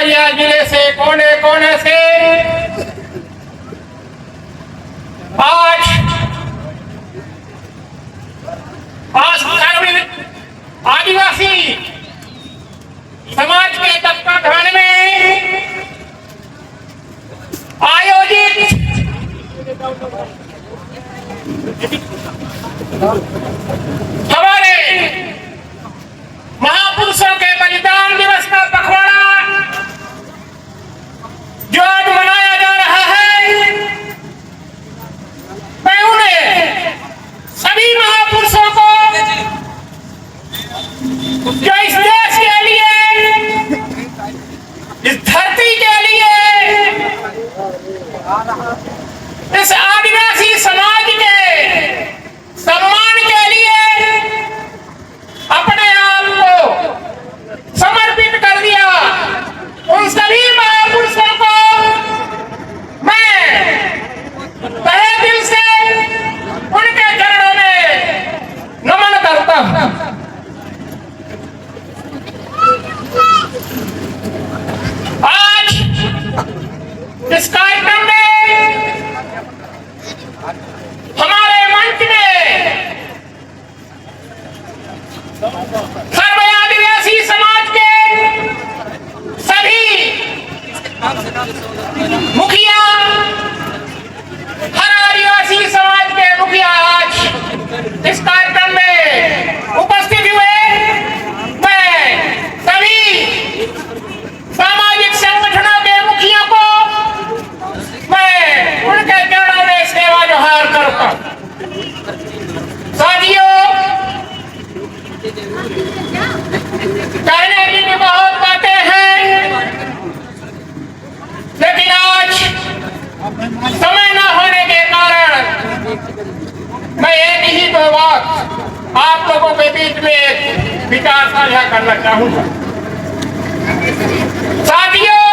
खगड़िया जिले से कोने कोने से आज आदिवासी समाज के तत्वाधान में आयोजित हमारे महापुरुषों के बलिदान दिवस का पखवाड़ा जो आज मनाया जा रहा है, मैं उन्हें सभी महापुरुषों को जो इस देश के लिए, इस धरती के लिए, इस आदिवासी समाज के सम्मान के लिए अपने आप को समर्पित कर दिया, उन सभी महापुरुषों को मैं तहे दिल से उनके चरणों में नमन करता हूं। आज इस कार्यक्रम में हमारे मंच में सर्व आदिवासी समाज के सभी मुखिया, हर आदिवासी समाज के मुखिया आज इस कार्यक्रम में उपस्थित हुए। मैं सभी सामाजिक संगठनों के मुखिया को मैं उनके चरणों में सेवा जोहार करता हूं। साथियों, कहने की भी बहुत बातें हैं, लेकिन आज समय न होने के कारण मैं एक ही दो बात आप लोगों के बीच में एक विचार साझा करना चाहूंगा। साथियों,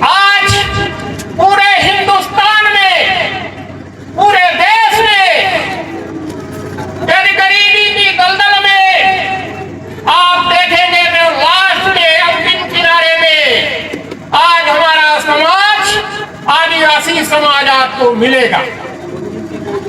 आज पूरे हिंदुस्तान में, पूरे देश में यदि गरीबी की दलदल में आप देखेंगे तो लास्ट में अंतिम किनारे में आज हमारा समाज, आदिवासी समाज आपको मिलेगा।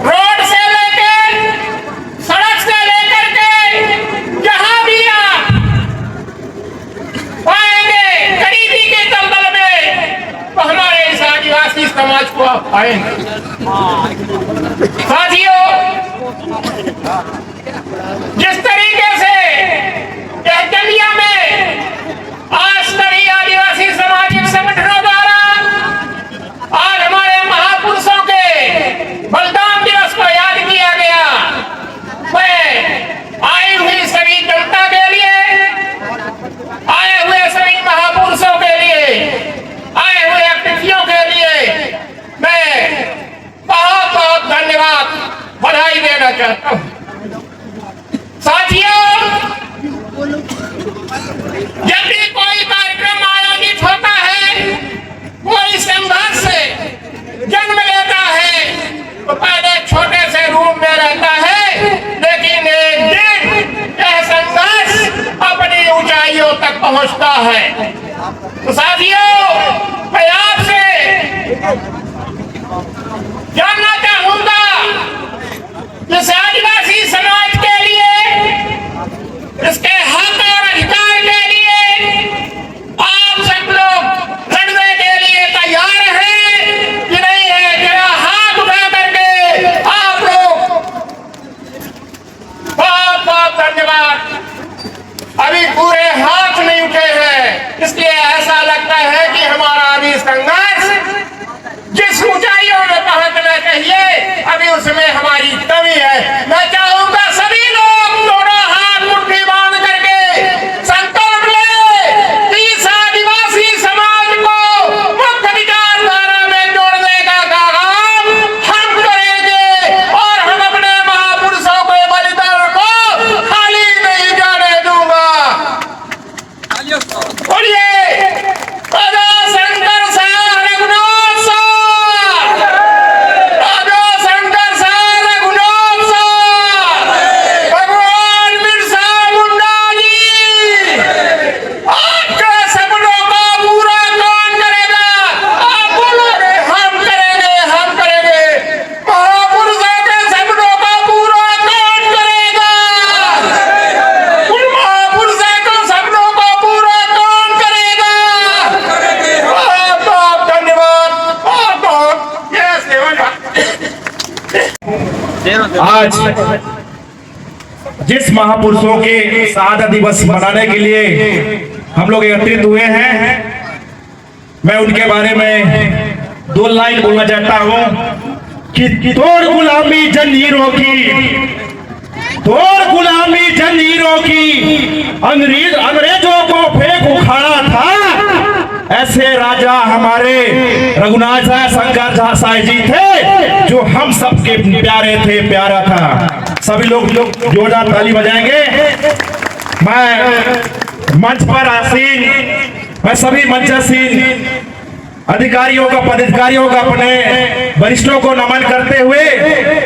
रोड से लेकर, सड़क से लेकर के जहां भी आप पाएंगे गरीबी के दलदल में, तो हमारे इस आदिवासी समाज को आप पाएंगे। साथियों, जिस तरीके से जलिया में आज सभी आदिवासी सामाजिक संगठनों द्वारा आज हमारे महापुरुषों के बलिदान दिवस को याद किया गया, मैं आई हुई सभी जनता के लिए, आए हुए सभी महापुरुषों के लिए, आए हुए अतिथियों के लिए मैं बहुत बहुत धन्यवाद, बधाई देना चाहता हूं। साथियों, जब भी कोई कार्यक्रम आयोजित होता है, कोई संघर्ष से जन्म लेता है, तो पहले छोटे से रूम में रहता है, लेकिन एक दिन यह संघर्ष अपनी ऊंचाइयों तक पहुंचता है। तो साथियों, मैं आपसे जानना चाहूंगा, इस आदिवासी समाज के लिए, इसके हक और अधिकार के लिए आप सब लोग लड़ने के लिए तैयार हैं कि नहीं है? जरा हाथ उठा करके आप लोग। बहुत बहुत धन्यवाद। अभी पूरे हाथ नहीं उठे हैं, इसलिए ऐसा लगता है कि हमारा अभी संघर्ष जिस ऊंचाइयों में पहुंचना चाहिए, अभी उसमें हमारी कमी है। मैं चाहूंगा सभी लोग दोनों हाथ मुट्ठी बांध करके संकल्प ले कि इस आदिवासी समाज को मुख्य विचारधारा में जोड़ने का काम हम करेंगे, और हम अपने महापुरुषों के बलिदान को खाली नहीं जाने दूंगा। बोलिए भगवान बिरसा मुंडा जी, आपका आज जिस महापुरुषों के शहादत दिवस मनाने के लिए हम लोग एकत्रित हुए हैं, मैं उनके बारे में 2 लाइन बोलना चाहता हूं कि तोड़ गुलामी जंजीरों की, तोड़ गुलामी जंजीरों की, अंग्रेजों को फेंक उखाड़ा था। ऐसे राजा हमारे रघुनाथ शंकर साई जी थे, जो हम सबके प्यारे थे, प्यारा था। सभी लोग जोरदार ताली बजाएंगे। मैं मंच पर आसीन, मैं सभी मंचासीन अधिकारियों का, पदाधिकारियों का, अपने वरिष्ठों को नमन करते हुए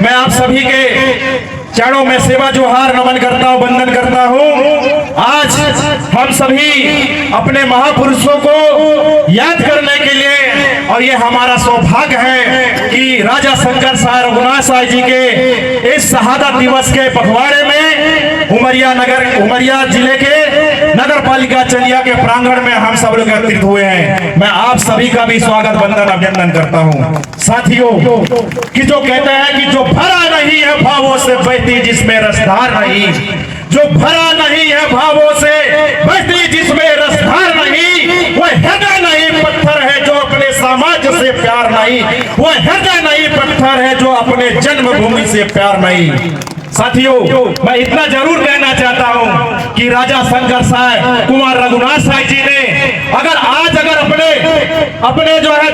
मैं आप सभी के चरणों में सेवा जोहार नमन करता हूं, वंदन करता हूं। आज हम सभी अपने महापुरुषों को याद करने के लिए, और ये हमारा सौभाग्य है कि राजा शंकर साई रघुनाथ साई जी के इस शहादत दिवस के पखवाड़े में उमरिया जिले के नगर पालिका चलिया के प्रांगण में हम सब लोग एकत्रित हुए हैं। मैं आप सभी का भी स्वागत, वंदन, अभिनंदन करता हूं। साथियों, कि जो कहते हैं कि जो भरा नहीं है भावों से बहती जिसमें रसधार नहीं, जो भरा नहीं है भावों से बहती जिसमें रसधार नहीं, वह हृदय नहीं पत्थर है जो अपने समाज से प्यार नहीं, वह हृदय नहीं पत्थर है जो अपने जन्मभूमि से प्यार नहीं। साथियों, मैं इतना जरूर कहना चाहता हूं कि राजा शंकर साई कुमार रघुनाथ साई जी ने अगर अपने जो है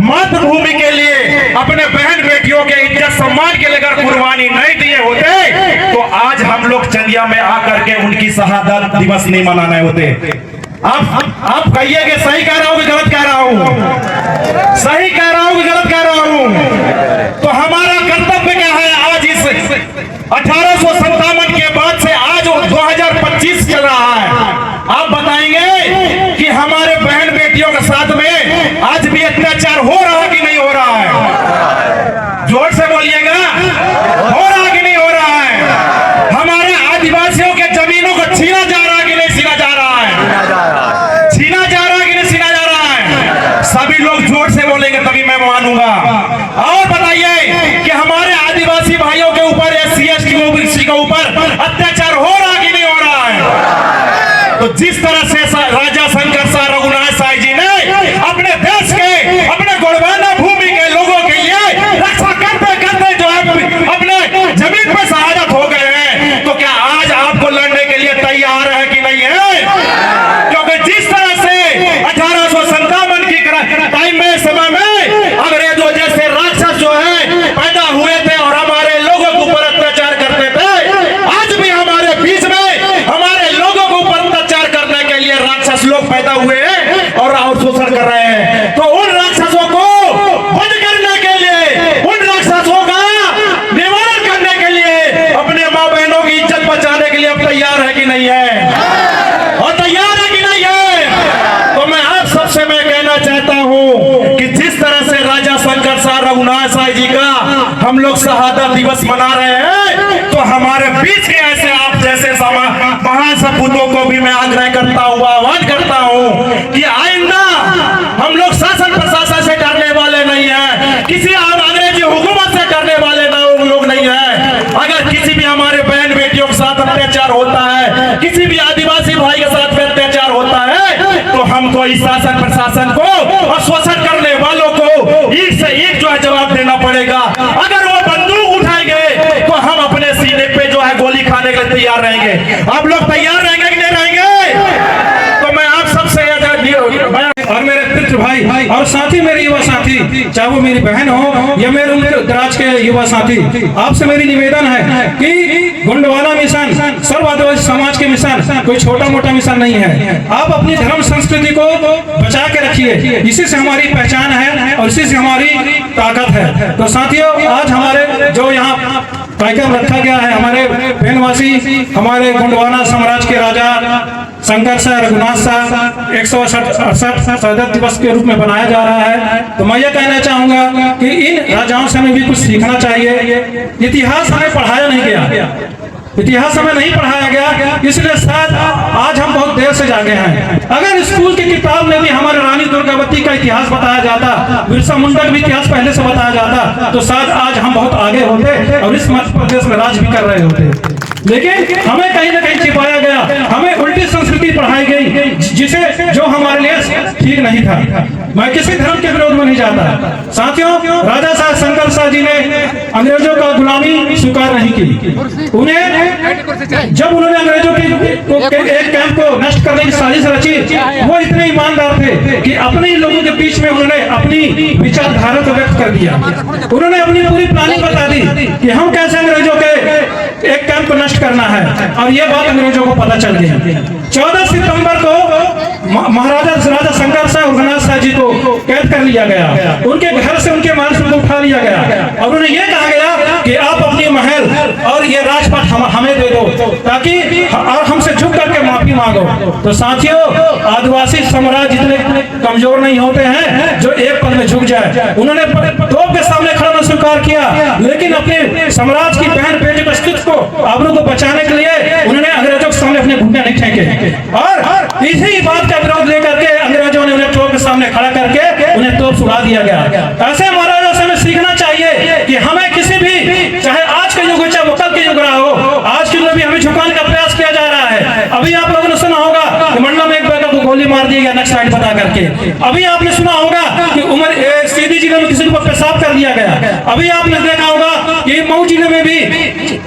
मातृभूमि के लिए, अपने बहन बेटियों के इज्जत सम्मान के लिए अगर कुर्बानी नहीं दिए होते, तो आज हम लोग चलिया में आकर के उनकी शहादत दिवस नहीं मनाने होते। आप कहिए कि सही कह रहा हूं कि गलत कह रहा हूं? सही कह रहा हूं कि गलत कह रहा हूं? तो हमारा कर्तव्य क्या है? आज इस 1857 के बाद से आज 2025 चल रहा है। आप बताएंगे कि हमारे बहन बेटियों के साथ में आज भी अत्याचार हो रहा कि नहीं हो रहा है? जोर से बोलिएगा, हो रहा कि नहीं हो रहा है? हमारे आदिवासियों के जमीनों को छीना जा रहा कि नहीं छीना जा रहा है? छीना जा रहा कि नहीं छीना जा रहा है? सभी लोग जोर से बोलेंगे तभी मैं मानूंगा। और बताइए कि हमारे आदिवासी भाइयों के ऊपर, SC/ST के ऊपर अत्याचार हो रहा कि नहीं हो रहा है? तो जिस तरह से राजा शंकर साई रघुनाथ साई जी ने अपने देश के, अपने गोंडवाना भूमि के लोगों के लिए रक्षा करते करते जो है अपने जमीन पर शहादत हो गए हैं, तो क्या आज आपको लड़ने के लिए तैयार है कि नहीं है? क्योंकि जिस तरह से 1857 की टाइम में, समय में अंग्रेजों जैसे राक्षस जो है पैदा हुए थे और हमारे लोगों के ऊपर अत्याचार करते थे, आज भी हमारे बीच में हमारे लोगों के ऊपर अत्याचार करने के लिए राक्षस लोग पैदा हुए हैं और शोषण कर रहे हैं। तो उन राक्षसों को बंद करने के लिए, उन राक्षसों का निवारण करने के लिए, अपने माँ बहनों की इज्जत बचाने के लिए अब तैयार है कि नहीं है? और तैयार है कि नहीं है? तो मैं आप सबसे मैं कहना चाहता हूं कि जिस तरह से राजा शंकर साई रघुनाथ साई जी का हम लोग शहादत दिवस मना रहे हैं, तो हमारे बीच के ऐसे आप जैसे महान सपूतों को भी मैं आग्रह करता हूं, आह्वान करता हूं कि आइंदा हम लोग शासन प्रशासन से डरने वाले नहीं है, किसी अंग्रेजी हुकूमत से डरने वाले लोग नहीं है। अगर किसी भी हमारे बहन बेटियों के साथ अत्याचार होता है, किसी भी आदिवासी भाई के साथ अत्याचार होता है, तो हमको इस शासन प्रशासन को और शोषण करने वालों को एक से एक जो है जवाब देना पड़ेगा। अगर वो बंदूक उठाएंगे तो हम अपने सीने पे जो है गोली खाने के लिए तैयार रहेंगे। आप लोग तैयार रहेंगे कि नहीं रहेंगे? तो मैं आप सबसे और मेरे मित्र भाई और साथी, मेरे युवा साथी, चाहे वो मेरी बहन हो या मेरे दराज के युवा साथी, आपसे मेरी निवेदन है कि गोंडवाना मिशन, सर्व आदिवासी समाज के मिशन कोई छोटा मोटा मिशन नहीं है। आप अपनी धर्म संस्कृति को बचा के रखिए, इसी से हमारी पहचान है और इसी से हमारी ताकत है। तो साथियों, आज हमारे जो यहाँ कार्यक्रम रखा गया है, हमारे बहनवासी, हमारे गोंडवाना साम्राज्य के राजा शंकर साई रघुनाथ साई 168 शहादत दिवस के रूप में बनाया जा रहा है। तो मैं ये कहना चाहूंगा कि इन राजाओं से हमें भी कुछ सीखना चाहिए। इतिहास हमें पढ़ाया नहीं गया, इतिहास हमें नहीं पढ़ाया गया, इसलिए शायद आज हम बहुत देर से जागे हैं। अगर स्कूल की किताब में भी हमारे रानी दुर्गावती का इतिहास बताया जाता, बिरसा मुंडा का भी इतिहास पहले से बताया जाता, तो शायद आज हम बहुत आगे होते और इस मध्य प्रदेश में राज भी कर रहे होते। लेकिन हमें कहीं ना कहीं छिपाया गया, हमें उल्टी संस्कृति पढ़ाई गई, जिसे जो हमारे लिए ठीक नहीं था। मैं किसी धर्म के विरोध में नहीं जाता। साथियों, राजा साहब शंकर शाह जी ने अंग्रेजों का गुलामी स्वीकार नहीं की। उन्हें जब उन्होंने अंग्रेजों के एक कैंप को नष्ट करने की साजिश रची, वो इतने ईमानदार थे कि अपने ही लोगों के बीच में उन्होंने अपनी विचारधारा को व्यक्त कर दिया। उन्होंने अपनी पूरी प्लानिंग बता दी कि हम कैसे अंग्रेजों के एक कैंप को नष्ट करना है, और ये बात अंग्रेजों को पता चल गई। 14 सितंबर को महाराजा राजा शंकर शाह और रघुनाथ शाह जी को कैद कर लिया गया। उनके घर से उनके महल से उठा लिया गया और उन्हें यह कहा गया कि आप अपनी महल और ये राजपाट हमें दे दो, ताकि और हमसे झुक करके माफी मांगो। तो साथियों, आदिवासी साम्राज्य इतने कमजोर नहीं होते हैं जो एक पल में झुक जाए। उन्होंने तोप के सामने खड़ा होना स्वीकार किया, लेकिन अपने साम्राज्य की बहन बेटी के अस्तित्व को, आबरू को बचाने के लिए उन्होंने अंग्रेजों के सामने अपने घुटने नहीं फेंके, और इसी बात का विरोध लेकर के अंग्रेजों ने उन्हें तोप के सामने खड़ा करके उन्हें तोप सुला दिया गया। ऐसे महाराजा से हमें सीखना चाहिए कि हमें किसी भी, चाहे आज का युग हो चाहे कल का युग रहा हो, आज के लिए भी हमें झुकाने का प्रयास किया जा रहा है। अभी आप लोगों ने सुना होगा कि मंडला में एक बेटा को गोली मार दिया गया नक्सलाइट बता करके। अभी आपने सुना होगा कि सीधी जिले में किसी को पेशाब कर दिया गया। अभी आपने देखा होगा कि मऊ जिले में भी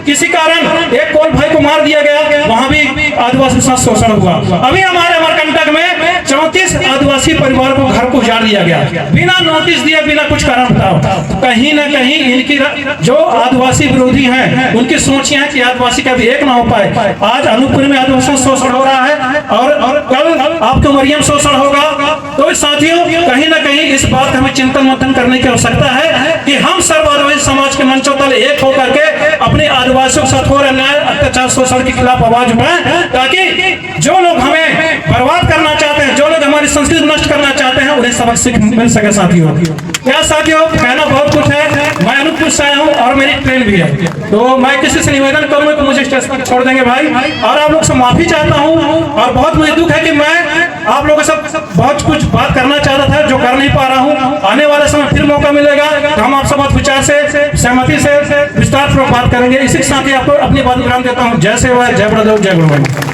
किसी कारण एक कोल भाई को मार दिया गया, वहां भी आदिवासी के साथ शोषण हुआ। अभी हमारे अमरकंटक में 34 आदिवासी परिवार को घर को उजाड़ दिया गया, बिना नोटिस दिए, बिना कुछ कारण बताओ। कहीं ना कहीं इनकी जो आदिवासी विरोधी हैं, उनकी सोच है कि आदिवासी का भी एक ना हो पाए। आज अनूपपुर में आदिवासी शोषण हो रहा है और कल आपके उमरिया में शोषण होगा। तो साथियों, कहीं ना कहीं इस बात का हमें चिंतन मंथन करने की आवश्यकता है कि हम सर्व आदिवासी समाज के मंचों तले एक होकर के अपने आदिवासियों के साथ हो रहे न्याय, अत्याचार, शोषण के खिलाफ आवाज उठाएं, ताकि जो लोग हमें बर्बाद करना चाहते हैं, जो लोग हमारी संस्कृति नष्ट करना चाहते हैं, उन्हें सबक सीख मिल सके। साथियों, क्या साथियों, कहना बहुत कुछ है। मैं अनूपपुर से आया हूँ और मेरी ट्रेन भी है, तो मैं किसी से निवेदन करूंगा कि मुझे स्टेशन पर छोड़ देंगे भाई, और आप लोग से माफी चाहता हूँ। और बहुत मुझे दुख है कि मैं आप लोगों से बहुत कुछ बात करना चाहता था जो कर नहीं पा रहा हूँ। आने वाले समय फिर मौका मिलेगा तो हम आपसे बहुत विचार से, सहमति से विस्तार पूर्वक बात करेंगे। इसी के साथ ही आपको अपनी बात विराम देता हूँ। जय सेवा, जय बड़देव, जय गुरुवाई।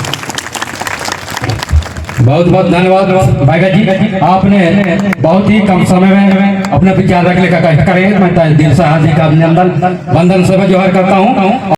बहुत बहुत धन्यवाद भाईगा जी, आपने बहुत ही कम समय में अपने विचार रखने का कार्य करें। मैं दिल से हार्दिक अभिनंदन, वंदन से जोहर करता हूँ।